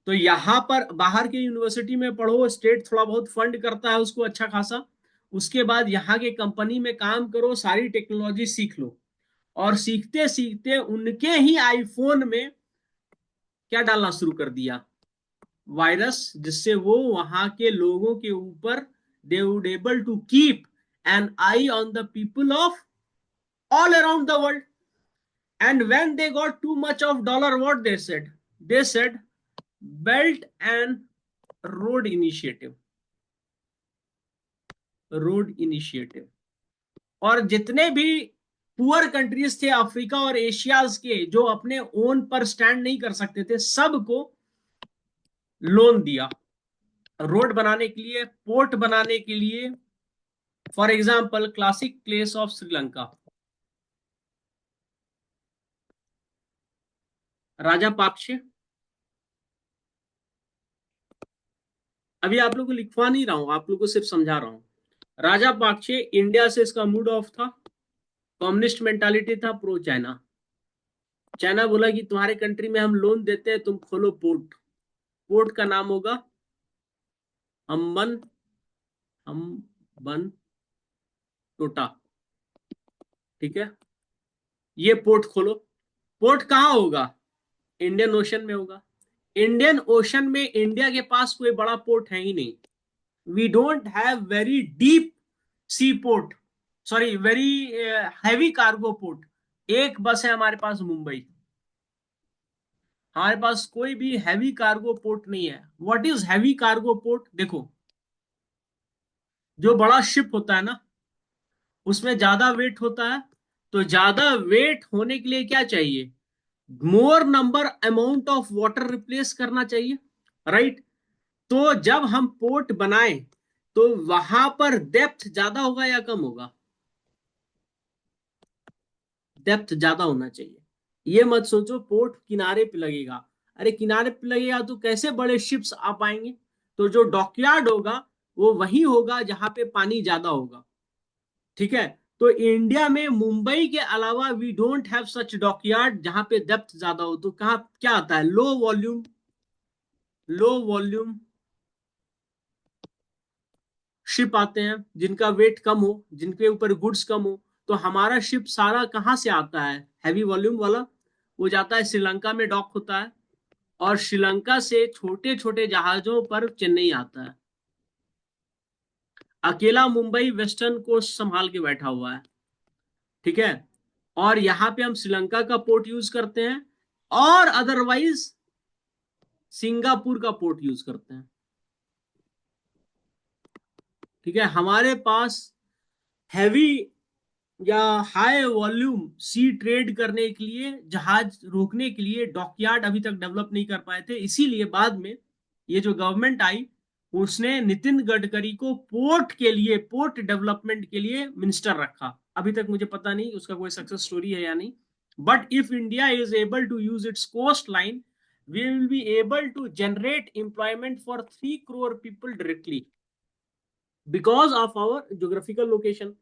तो यहां पर बाहर के यूनिवर्सिटी में पढ़ो, स्टेट थोड़ा बहुत फंड करता है उसको अच्छा खासा, उसके बाद यहाँ के कंपनी में काम करो, सारी टेक्नोलॉजी सीख लो, और सीखते सीखते उनके ही आईफोन में क्या डालना शुरू कर दिया, वायरस, जिससे वो वहां के लोगों के ऊपर they would able to keep an eye on the people of all around the world. And when they got too much of dollar, what they said belt and road initiative, road initiative. और जितने भी poor countries थे Africa और Asia's के, जो अपने own पर stand नहीं कर सकते थे, सबको लोन दिया, रोड बनाने के लिए, पोर्ट बनाने के लिए। For example classic case of Sri Lanka, Rajapaksa. अभी आप लोग को लिखवा नहीं रहा हूं, आप लोग को सिर्फ समझा रहा हूं। राजा पाक्षे, इंडिया से इसका मूड ऑफ था, कम्युनिस्ट मेंटालिटी था, प्रो चाइना। चाइना बोला कि तुम्हारे कंट्री में हम लोन देते हैं, तुम खोलो पोर्ट, पोर्ट का नाम होगा हम्बन टोटा। ठीक है, ये पोर्ट खोलो। पोर्ट कहां होगा, इंडियन ओशन में होगा। इंडियन ओशन में इंडिया के पास कोई बड़ा पोर्ट है ही नहीं, we don't have very deep sea port, sorry very heavy cargo port. एक बस है हमारे पास मुंबई, हमारे पास कोई भी हैवी कार्गो पोर्ट नहीं है। What is heavy cargo port? देखो, जो बड़ा शिप होता है ना, उसमें ज्यादा वेट होता है, तो ज्यादा वेट होने के लिए क्या चाहिए? मोर number amount of water replace करना चाहिए, राइट? तो जब हम पोर्ट बनाए तो वहां पर डेप्थ ज्यादा होगा या कम होगा? डेप्थ ज्यादा होना चाहिए। ये मत सोचो पोर्ट किनारे पे लगेगा। अरे किनारे पे लगेगा तो कैसे बड़े शिप्स आ पाएंगे? तो जो डॉकयार्ड होगा वो वही होगा जहां पे पानी ज्यादा होगा, ठीक है? तो इंडिया में मुंबई के अलावा we don't have such dockyard जहां पे डेप्थ ज्यादा हो। तो कहाँ क्या आता है? Low volume, low volume ship आते हैं जिनका वेट कम हो, जिनके ऊपर गुड्स कम हो। तो हमारा शिप सारा कहाँ से आता है हैवी वॉल्यूम वाला? वो जाता है श्रीलंका में, डॉक होता है, और श्रीलंका से छोटे छोटे जहाजों पर चेन्नई आता है। अकेला मुंबई वेस्टर्न कोस्ट संभाल के बैठा हुआ है, ठीक है? और यहाँ पे हम श्रीलंका का पोर्ट यूज करते हैं, और अदरवाइज सिंगापुर का पोर्ट यूज करते हैं, ठीक है? हमारे पास हैवी या हाई वॉल्यूम सी ट्रेड करने के लिए, जहाज रोकने के लिए डॉकयार्ड अभी तक डेवलप नहीं कर पाए थे। इसीलिए बाद में ये जो गवर्नमेंट आई, उसने नितिन गडकरी को पोर्ट के लिए, पोर्ट डेवलपमेंट के लिए मिनिस्टर रखा। अभी तक मुझे पता नहीं उसका कोई सक्सेस स्टोरी है या नहीं, but if India is able to use its coast line, we will be able to generate employment for 3 crore people directly because of our geographical location.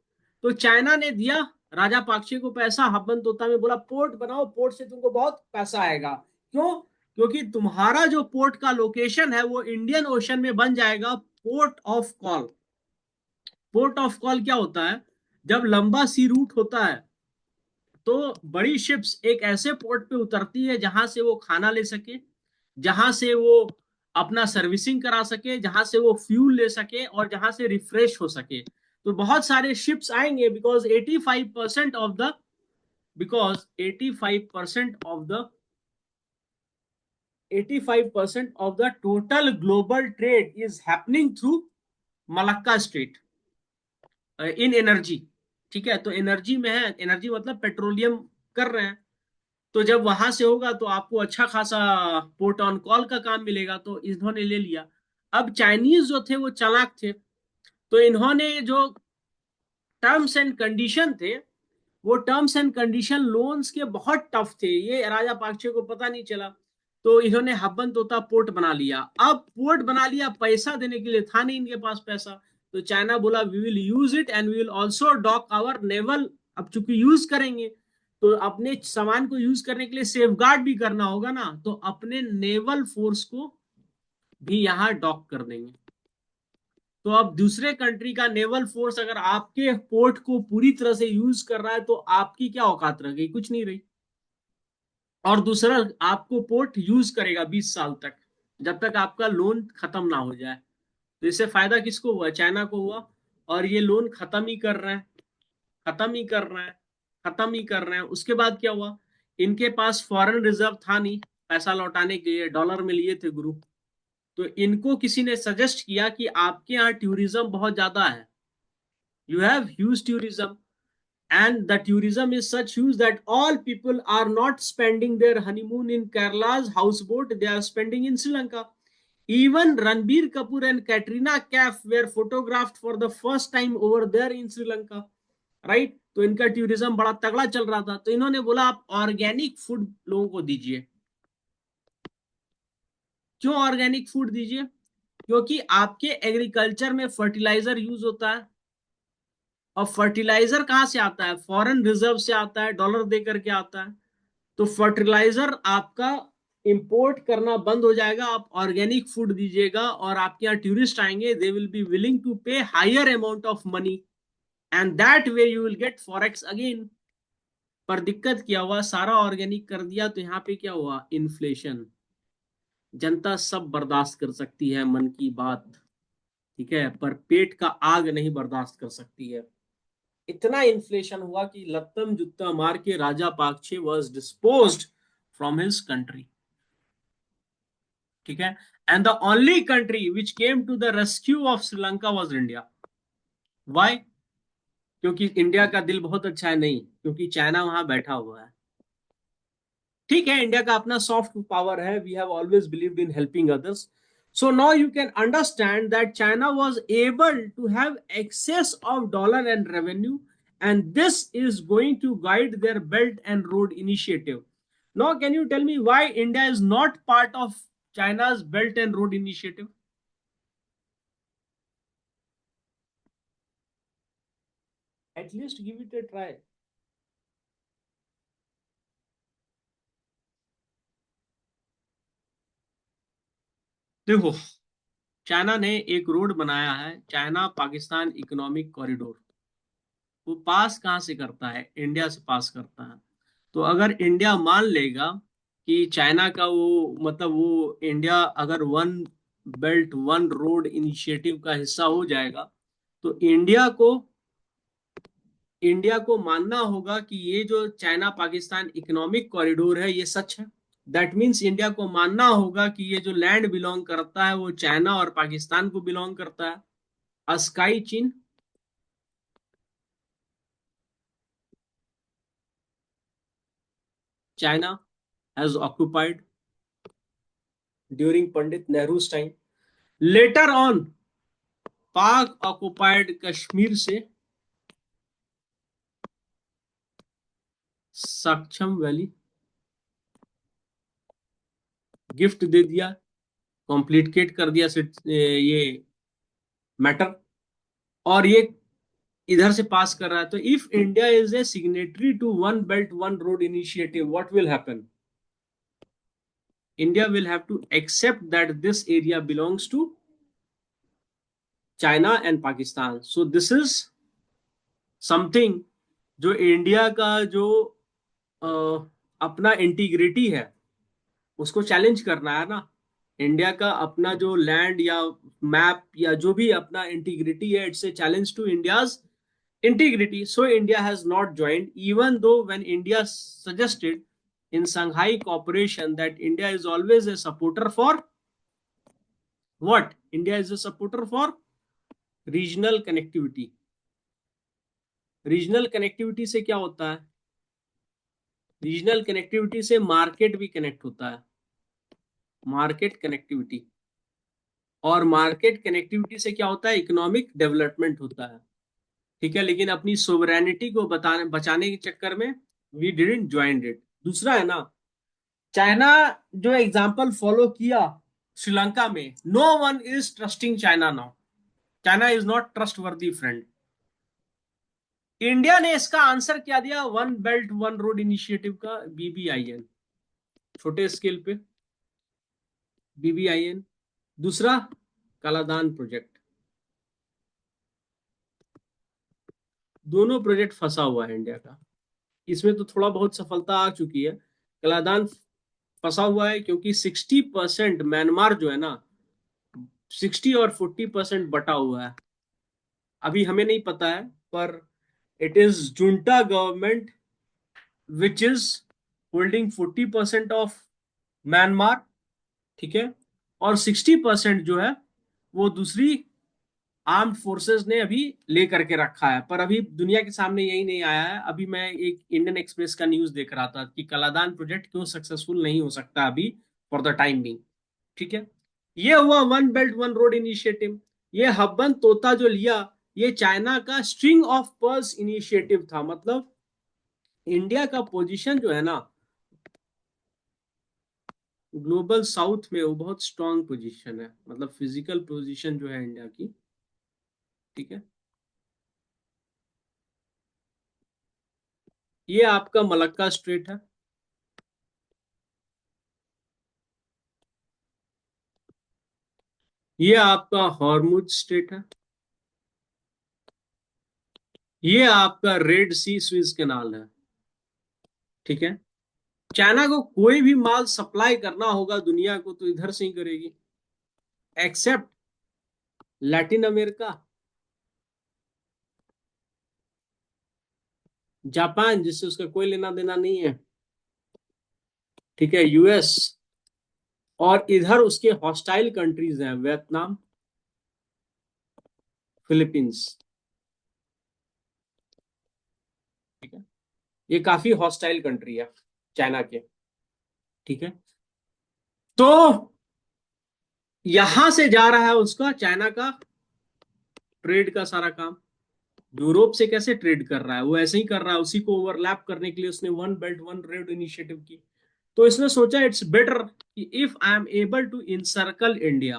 तो चाइना ने दिया राजा पाक्षे को पैसा, हबन तोता में बोला पोर्ट बनाओ, पोर्ट से तुमको बहुत पैसा आएगा। क्यों? क्योंकि तुम्हारा जो पोर्ट का लोकेशन है वो इंडियन ओशन में बन जाएगा port of call. Port of call क्या होता है? जब लंबा सी रूट होता है तो बड़ी शिप्स एक ऐसे पोर्ट पे उतरती है जहां से वो खाना ले सके, जहां से वो अपना सर्विसिंग करा सके, जहां से वो फ्यूल ले सके, और जहां से रिफ्रेश हो सके। तो बहुत सारे शिप्स आएंगे because 85% of the, because 85% of the 85% of the total global trade is happening through Malacca straight in energy, ठीक है? तो एनर्जी में है, एनर्जी मतलब पेट्रोलियम कर रहे हैं। तो जब वहां से होगा तो आपको अच्छा खासा पोर्ट ऑन कॉल का काम मिलेगा, तो इन्होंने ले लिया। अब चाइनीज जो थे वो चालाक थे, तो इन्होंने जो टर्म्स एंड कंडीशन थे, वो टर्म्स एंड कंडीशन लोन्स के बहुत टफ थे, ये राजा पाक्षे को पता नहीं चला। तो इन्होंने हब्बन तोता पोर्ट बना लिया। अब पोर्ट बना लिया, पैसा देने के लिए था नहीं इनके पास पैसा। तो चाइना बोला we will use it and we will also dock our naval. अब चूंकि यूज करेंगे तो अपने सामान को यूज करने के लिए सेफ गार्ड भी करना होगा ना, तो अपने नेवल फोर्स को भी यहाँ डॉक कर देंगे। तो अब दूसरे कंट्री का नेवल फोर्स अगर आपके पोर्ट को पूरी तरह से यूज कर रहा है तो आपकी क्या औकात रह गई? कुछ नहीं रही। और दूसरा, आपको पोर्ट यूज करेगा 20 साल तक, जब तक आपका लोन खत्म ना हो जाए। तो इससे फायदा किसको हुआ? चाइना को हुआ। और ये लोन खत्म ही कर रहे हैं, खत्म ही कर रहे हैं, खत्म ही कर रहे हैं। उसके बाद क्या हुआ? इनके पास फॉरेन रिजर्व था नहीं पैसा लौटाने के लिए, डॉलर में लिए थे गुरु। तो इनको किसी ने सजेस्ट किया कि आपके यहाँ टूरिज्म बहुत ज्यादा है, you have huge tourism, and the tourism is such huge that all people are not spending their honeymoon in Kerala's houseboat, they are spending in Sri Lanka. Even Ranbir Kapoor and Katrina Kaif were photographed for the first time over there in Sri Lanka, right? तो इनका tourism बड़ा तगड़ा चल रहा था, तो इन्होंने बोला आप ऑर्गेनिक फूड लोगों को दीजिए। क्यों ऑर्गेनिक फूड दीजिए? क्योंकि आपके एग्रीकल्चर में फर्टिलाइजर यूज होता है, और फर्टिलाइजर कहाँ से आता है? फॉरेन रिजर्व से आता है, डॉलर दे करके आता है। तो फर्टिलाइजर आपका इंपोर्ट करना बंद हो जाएगा, आप ऑर्गेनिक फूड दीजिएगा, और आपके यहाँ टूरिस्ट आएंगे, they will be willing to pay higher amount of money, and that way you will get forex again. पर दिक्कत क्या हुआ? सारा ऑर्गेनिक कर दिया तो यहाँ पे क्या हुआ? इन्फ्लेशन। जनता सब बर्दाश्त कर सकती है मन की बात, ठीक है, पर पेट का आग नहीं बर्दाश्त कर सकती है। इतना इन्फ्लेशन हुआ कि लत्तम जुत्ता मार के Rajapaksa was disposed from his country. ठीक है। And the only country which came to the rescue of Sri Lanka was India. Why? क्योंकि इंडिया का दिल बहुत अच्छा है? नहीं, क्योंकि चाइना वहां बैठा हुआ है। ठीक है, इंडिया का अपना सॉफ्ट पावर है, we have always believed in helping others. So now you can understand that China was able to have excess of dollar and revenue, and this is going to guide their Belt and Road Initiative. Now, can you tell me why India is not part of China's Belt and Road Initiative? At least give it a try. देखो, China ने एक road बनाया है, China Pakistan economic corridor. वो पास कहां से करता है? इंडिया से पास करता है। तो अगर इंडिया मान लेगा कि चाइना का वो मतलब वो इंडिया अगर one belt one road initiative का हिस्सा हो जाएगा, तो इंडिया को मानना होगा कि ये जो चाइना पाकिस्तान इकोनॉमिक कॉरिडोर है ये सच है। दैट मीन्स इंडिया को मानना होगा कि ये जो लैंड बिलोंग करता है वो चाइना और पाकिस्तान को बिलोंग करता है। स्काई चीन, China has occupied during Pandit Nehru's time. Later on, Pak occupied Kashmir से सक्षम वैली गिफ्ट दे दिया, कॉम्प्लीकेट कर दिया ये मैटर, और ये इधर से पास कर रहा है। तो if India is a signatory to one belt one road initiative, what will happen? India will have to accept that this area belongs to China and Pakistan. So this is something जो India का जो अपना integrity है उसको challenge करना है ना। India का अपना जो लैंड या मैप या जो भी अपना इंटीग्रिटी है, it's a challenge to India's integrity. So India has not joined, even though when India suggested in Shanghai Cooperation that India is always a supporter for what? India is a supporter for regional connectivity. Regional connectivity से क्या होता है? Regional connectivity से market भी connect होता है, market connectivity. और market connectivity से क्या होता है? इकोनॉमिक डेवलपमेंट होता है। ठीक है, लेकिन अपनी सोवरेनिटी को बचाने के चक्कर में वी डिडंट ज्वाइन इट। दूसरा है ना, चाइना जो एग्जांपल फॉलो किया श्रीलंका में, no one is trusting China now. China is not trustworthy friend. India ने इसका आंसर क्या दिया? One belt one road initiative का BBIN, छोटे स्केल पे BBIN। दूसरा कालादान प्रोजेक्ट। दोनों प्रोजेक्ट फंसा हुआ है इंडिया का। इसमें तो थोड़ा बहुत सफलता आ चुकी है, कालादान फंसा हुआ है क्योंकि 60% म्यांमार जो है ना, 60 और 40% बटा हुआ है। अभी हमें नहीं पता है, पर it is junta government which is holding 40% of Myanmar. ठीक है, और 60% जो है वो दूसरी आर्म्ड फोर्सेस ने अभी ले करके रखा है। पर अभी दुनिया के सामने यही नहीं आया है। अभी मैं एक इंडियन एक्सप्रेस का न्यूज देख रहा था कि कलादान प्रोजेक्ट क्यों सक्सेसफुल नहीं हो सकता अभी फॉर द टाइम बिंग। ठीक है, ये हुआ one belt one road initiative. ये हब्बन तोता जो लिया, ये चाइना का स्ट्रिंग ऑफ पर्ल्स इनिशिएटिव था। मतलब इंडिया का पोजीशन जो है ना ग्लोबल साउथ में, वो बहुत स्ट्रांग पोजीशन है, मतलब फिजिकल पोजीशन जो है इंडिया की। ठीक है, ये आपका मलक्का स्ट्रेट है, ये आपका हॉर्मुज स्ट्रेट है, ये आपका रेड सी स्विस कैनाल है। ठीक है, चाइना को कोई भी माल सप्लाई करना होगा दुनिया को तो इधर से ही करेगी, एक्सेप्ट लैटिन अमेरिका, जापान जिससे उसका कोई लेना देना नहीं है, ठीक है, यूएस, और इधर उसके हॉस्टाइल कंट्रीज हैं, वियतनाम, फिलीपींस, ठीक है, ये काफी हॉस्टाइल कंट्री है चाइना के, ठीक है। तो यहां से जा रहा है उसका, चाइना का ट्रेड का सारा काम। यूरोप से कैसे ट्रेड कर रहा है, वो ऐसे ही कर रहा है, उसी को ओवरलैप करने के लिए उसने one belt one road initiative की। तो इसने सोचा इट्स बेटर कि if I am able to encircle India,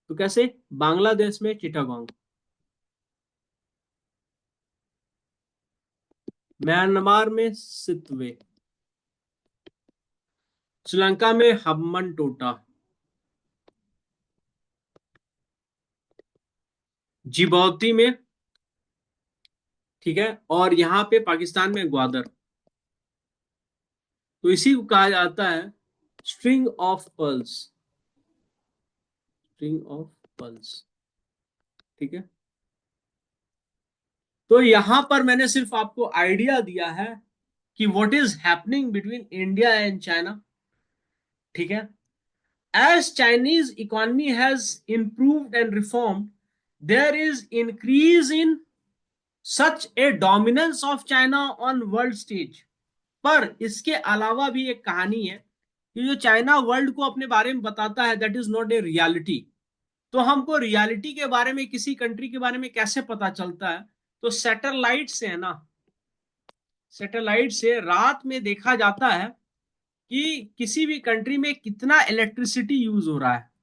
तो कैसे, बांग्लादेश में चिटागोंग, म्यांमार में सितवे, श्रीलंका में हम्बन टोटा, जिबौती में, ठीक है, और यहां पे पाकिस्तान में ग्वादर। तो इसी को कहा जाता है string of pearls, string of pearls, ठीक है। तो यहां पर मैंने सिर्फ आपको आइडिया दिया है कि what is happening between India and China, ठीक है। As Chinese economy has improved and reformed, there is increase in such a dominance of China on world stage. पर इसके अलावा भी एक कहानी है कि जो चाइना वर्ल्ड को अपने बारे में बताता है, that is not a reality. तो हमको रियलिटी के बारे में, किसी कंट्री के बारे में कैसे पता चलता है, तो सैटेलाइट से है ना, सैटेलाइट से रात में देखा जाता है कि किसी भी कंट्री में कितना इलेक्ट्रिसिटी यूज हो रहा है।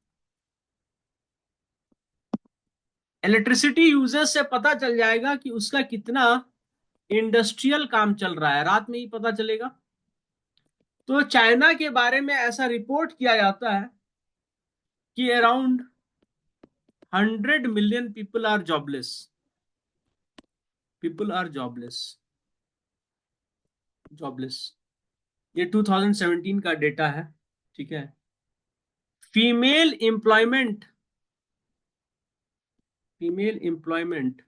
इलेक्ट्रिसिटी यूजेस से पता चल जाएगा कि उसका कितना इंडस्ट्रियल काम चल रहा है, रात में ही पता चलेगा। तो चाइना के बारे में ऐसा रिपोर्ट किया जाता है कि around 100 million people are jobless, people are jobless, jobless. ये 2017 का डेटा है, ठीक है। Female employment, female employment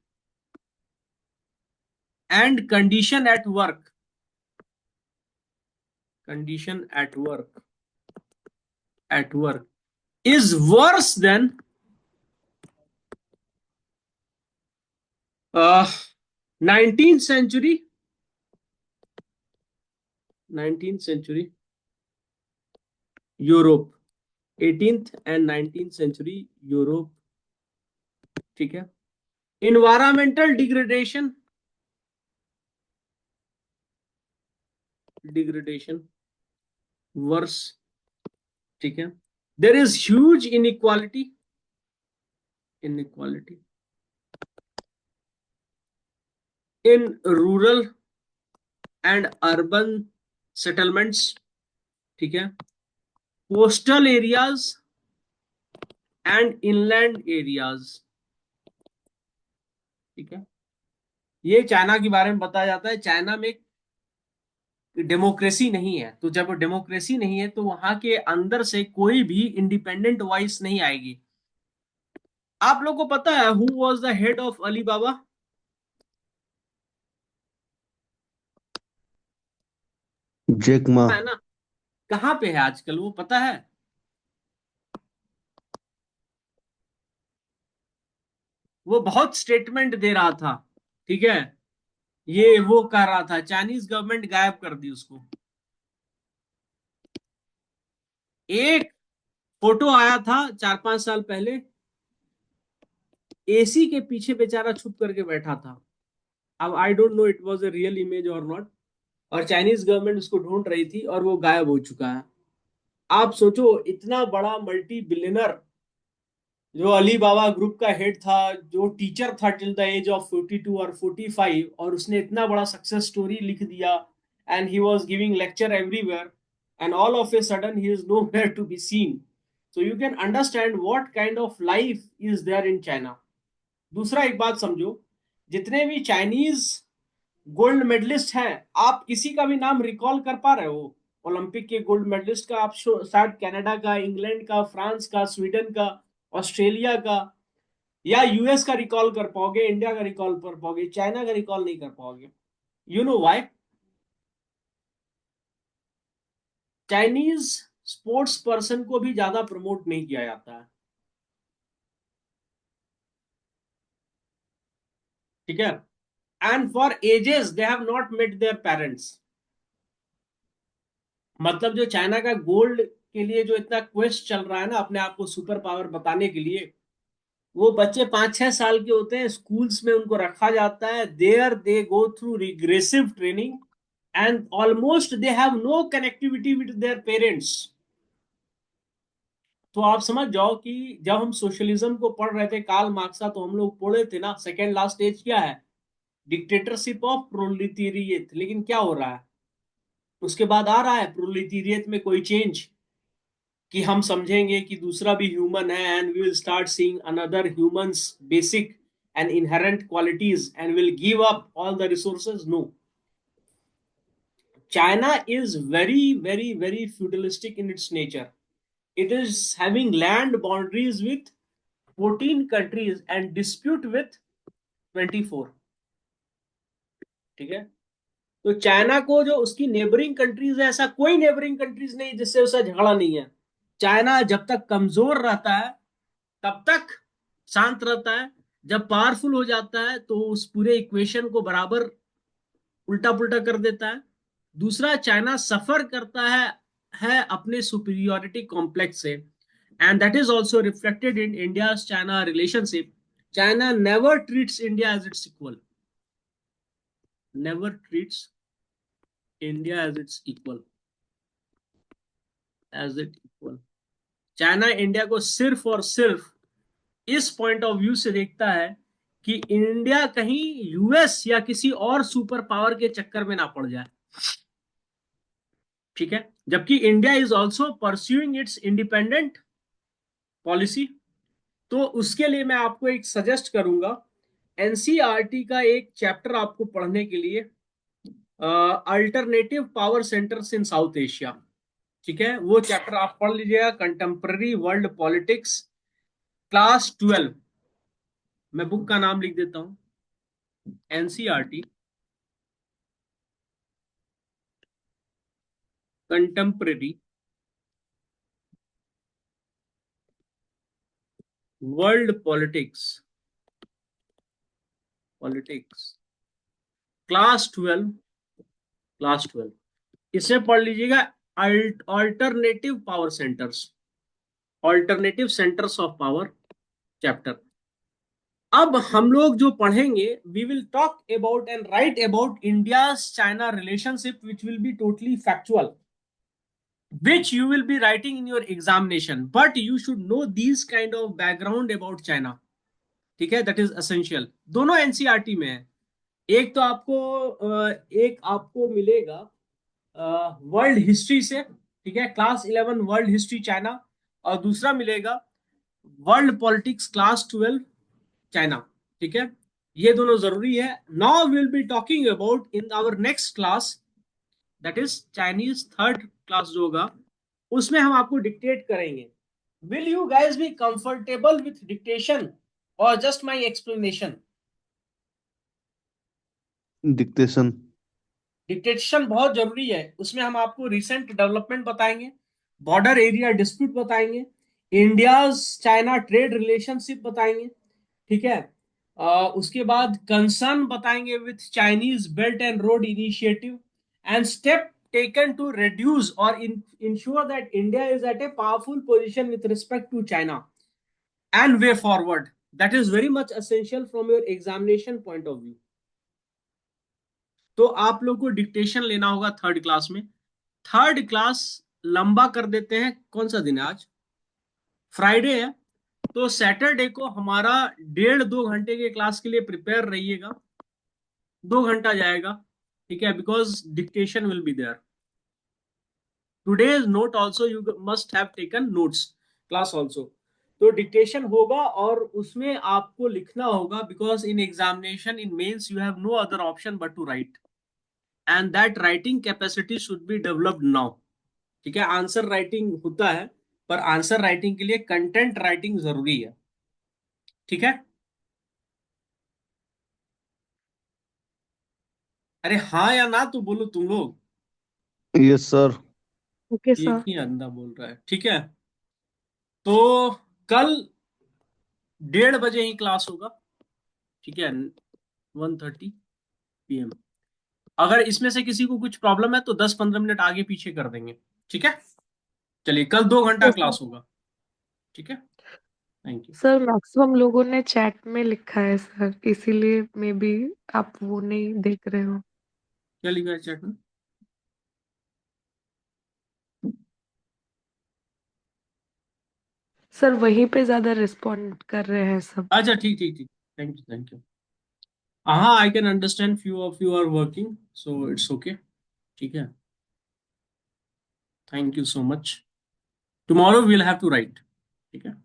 and condition at work, condition at work is worse than 19th century, 19th century Europe, 18th and 19th century Europe, ठीक है। Environmental degradation, degradation worse, ठीक है। There is huge inequality, inequality in rural and urban settlements, ठीक है, coastal areas and inland areas, ठीक है। ये China के बारे में बताया जाता है। चाइना में डेमोक्रेसी नहीं है, तो जब डेमोक्रेसी नहीं है तो वहां के अंदर से कोई भी इंडिपेंडेंट वॉइस नहीं आएगी। आप लोग को पता है who was the head of Alibaba? Jack Ma. है ना, कहाँ पे है आजकल वो पता है? वो बहुत स्टेटमेंट दे रहा था, ठीक है, ये वो कर रहा था, चाइनीज गवर्नमेंट गायब कर दी उसको। एक फोटो आया था 4-5 साल पहले, एसी के पीछे बेचारा छुप करके बैठा था। अब I don't know it was a real image और नॉट, और चाइनीज गवर्नमेंट उसको ढूंढ रही थी और वो गायब हो चुका है। आप सोचो, इतना बड़ा मल्टी बिलियनर जो अली बाबा ग्रुप का हेड था, जो टीचर था टिल द एज ऑफ 42 और 45, और उसने इतना बड़ा सक्सेस स्टोरी लिख दिया, and he was giving lecture everywhere, and all of a sudden he is nowhere to be seen. So you can understand what kind of life is there in China. दूसरा एक बात समझो, जितने भी Chinese gold medallist हैं, आप किसी का भी नाम रिकॉल कर पा रहे हो? ओलंपिक के गोल्ड मेडलिस्ट का आप शायद कनाडा का, इंग्लैंड का, फ्रांस का, स्वीडन का, ऑस्ट्रेलिया का या यूएस का रिकॉल कर पाओगे, इंडिया का रिकॉल कर पाओगे, चाइना का रिकॉल नहीं कर पाओगे। You know why? Chinese sports person को भी ज्यादा प्रमोट नहीं किया जाता है, ठीक है। And for ages they have not met their parents. मतलब जो चाइना का गोल्ड के लिए जो इतना क्वेस्ट चल रहा है ना, अपने आप को सुपर पावर बताने के लिए, वो बच्चे 5-6 साल के होते हैं, स्कूल्स में उनको रखा जाता है, there they go through regressive training and almost they have no connectivity with their parents. तो आप समझ जाओ कि जब हम सोशलिज्म को पढ़ रहे थे, कार्ल मार्क्सा, तो हम लोग पढ़े थे ना, सेकेंड लास्ट स्टेज क्या है, डिक्टेटरशिप ऑफ प्रोलिटेरियत। लेकिन क्या हो रहा है उसके बाद, आ रहा है प्रोलिटेरियत में कोई चेंज, कि हम समझेंगे कि दूसरा भी ह्यूमन है, and we will start seeing another humans basic and inherent qualities and will give up all the resources. No, China is very, very, very feudalistic in its nature. It is having land boundaries with 14 countries and dispute with 24, ठीक है। तो China को जो उसकी neighbouring countries है, ऐसा कोई neighbouring countries नहीं जिससे उसका झगड़ा नहीं है। चाइना जब तक कमजोर रहता है तब तक शांत रहता है, जब पावरफुल हो जाता है तो उस पूरे इक्वेशन को बराबर उल्टा पुल्टा कर देता है। दूसरा, चाइना सफर करता है अपने सुपीरियोरिटी कॉम्प्लेक्स से, and that is also reflected in India China relationship. China never treats India as its equal, never treats India as its equal, as it equal. China India को सिर्फ और सिर्फ इस पॉइंट ऑफ व्यू से देखता है कि इंडिया कहीं यूएस या किसी और सुपर पावर के चक्कर में ना पड़ जाए, ठीक है। जबकि India is also pursuing it's independent policy. तो उसके लिए मैं आपको एक सजेस्ट करूंगा, एनसीईआरटी का एक चैप्टर आपको पढ़ने के लिए, अल्टरनेटिव पावर सेंटर्स इन साउथ एशिया, ठीक है। वो चैप्टर आप पढ़ लीजिएगा, कंटेम्पररी वर्ल्ड पॉलिटिक्स, क्लास 12। मैं बुक का नाम लिख देता हूं, NCERT contemporary world politics, politics class 12 इसे पढ़ लीजिएगा। Alternative power centres, alternative centres of power chapter. अब हम लोग जो पढ़ेंगे, we will talk about and write about India China relationship, which will be totally factual, which you will be writing in your examination, but you should know these kind of background about China, ठीक है। That is essential, दोनों NCERT में है। एक तो आपको एक आपको मिलेगा वर्ल्ड हिस्ट्री से, ठीक है, क्लास 11 वर्ल्ड हिस्ट्री चाइना, और दूसरा मिलेगा वर्ल्ड पॉलिटिक्स क्लास 12 चाइना, ठीक है। ये दोनों जरूरी है। Now will be talking about in our next class, that is Chinese third class जो होगा, उसमें हम आपको डिक्टेट करेंगे। Will you guys be comfortable with dictation और just my explanation? Dictation. Dictation बहुत जरूरी है, उसमें हम आपको रिसेंट डेवलपमेंट बताएंगे, बॉर्डर एरिया डिस्प्यूट बताएंगे, इंडिया चाइना ट्रेड रिलेशनशिप बताएंगे, ठीक है। उसके बाद कंसर्न बताएंगे with Chinese belt and road initiative, and step taken to reduce or ensure that India is at a powerful position with respect to China, and way forward. That is very much essential from your examination point of view. तो आप लोग को dictation लेना होगा third class में। Third class लंबा कर देते हैं, कौन सा दिन है आज, फ्राइडे है, तो सैटरडे को हमारा 1.5-2 घंटे के क्लास के लिए प्रिपेयर रहिएगा। 2 घंटा जाएगा, ठीक है, because dictation will be there. Today's note also you must have taken notes class also. तो डिक्टेशन होगा और उसमें आपको लिखना होगा, because in examination in mains you have no other option but to write, and that writing capacity should be developed now, ठीक है। Answer writing होता है, पर आंसर राइटिंग के लिए कंटेंट राइटिंग जरूरी है, ठीक है। अरे हाँ या ना तो बोलो तुम लोग। Yes sir. ओके एक सर। ही अंधा बोल रहा है, ठीक है। तो कल 1:30 बजे ही क्लास होगा, ठीक है, 1:30 PM। अगर इसमें से किसी को कुछ प्रॉब्लम है तो 10-15 मिनट आगे पीछे कर देंगे, ठीक है। चलिए, कल 2 घंटा ओके सर। क्लास होगा, ठीक है। Thank you. सर मैक्सिमम लोगों ने चैट में लिखा है सर, इसीलिए मे बी आप वो नहीं देख रहे हो। क्या लिखा है चैट में? सर वहीं पे ज्यादा रिस्पॉन्ड कर रहे हैं सब। अच्छा, ठीक ठीक ठीक, थैंक यू थैंक यू। हाँ, I can understand, few of you are working, so it's okay, ठीक है। Thank you so much. Tomorrow we'll have to write, ठीक है।